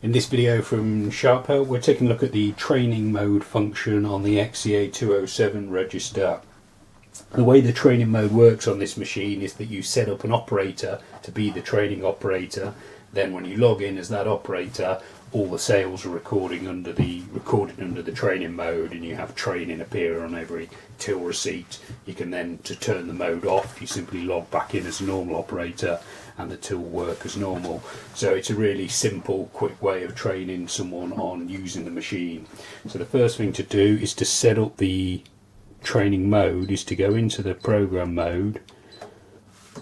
In this video from Sharp Help, we're taking a look at the training mode function on the XE-A207 register. The way the training mode works on this machine is that you set up an operator to be the training operator. Then when you log in as that operator, all the sales are recorded under the training mode, and you have training appear on every till receipt. You can then, to turn the mode off, you simply log back in as a normal operator and the till will work as normal. So it's a really simple, quick way of training someone on using the machine. So the first thing to do is to set up the training mode, is to go into the program mode,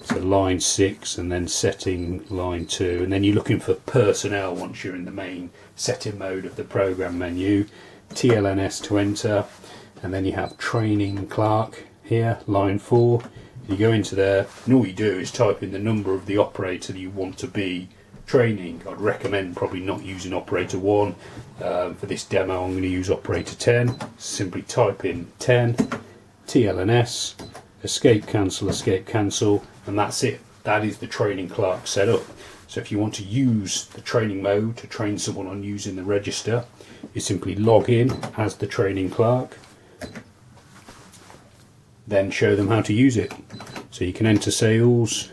so line 6 and then setting line 2, and then you're looking for personnel once you're in the main setting mode of the program menu, TLNS to enter, and then you have training clerk here, line 4. You go into there and all you do is type in the number of the operator that you want to be training. I'd recommend probably not using operator 1. For this demo I'm going to use operator 10. Simply type in 10, TLNS, escape cancel, and that's it. That is the training clerk set up. So if you want to use the training mode to train someone on using the register, you simply log in as the training clerk, then show them how to use it. So you can enter sales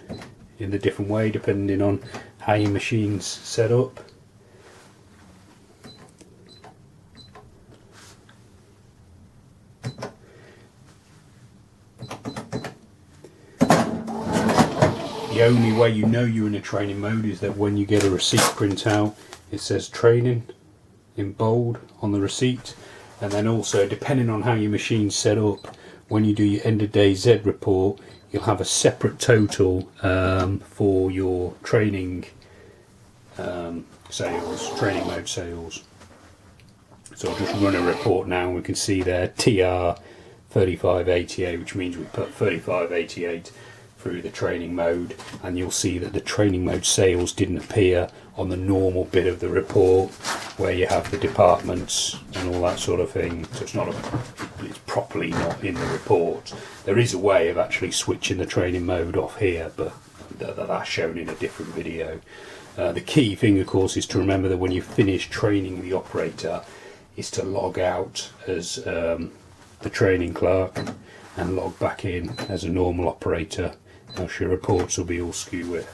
in the different way depending on how your machine's set up. The only way you know you're in a training mode is that when you get a receipt printout, it says training in bold on the receipt. And then also, depending on how your machine's set up, when you do your end of day Z report, you'll have a separate total for your training sales, training mode sales. So I'll just run a report now and we can see there TR 3588, which means we put 3588 through the training mode, and you'll see that the training mode sales didn't appear on the normal bit of the report where you have the departments and all that sort of thing. So it's properly not in the report. There is a way of actually switching the training mode off here, but that's shown in a different video. The key thing, of course, is to remember that when you finish training the operator, is to log out as the training clerk and log back in as a normal operator, else your reports will be all skew with.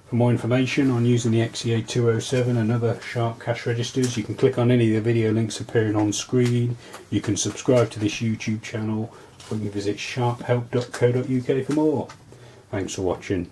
For more information on using the XE-A207 and other Sharp cash registers, you can click on any of the video links appearing on screen. You can subscribe to this YouTube channel, or you can visit sharphelp.co.uk for more. Thanks for watching.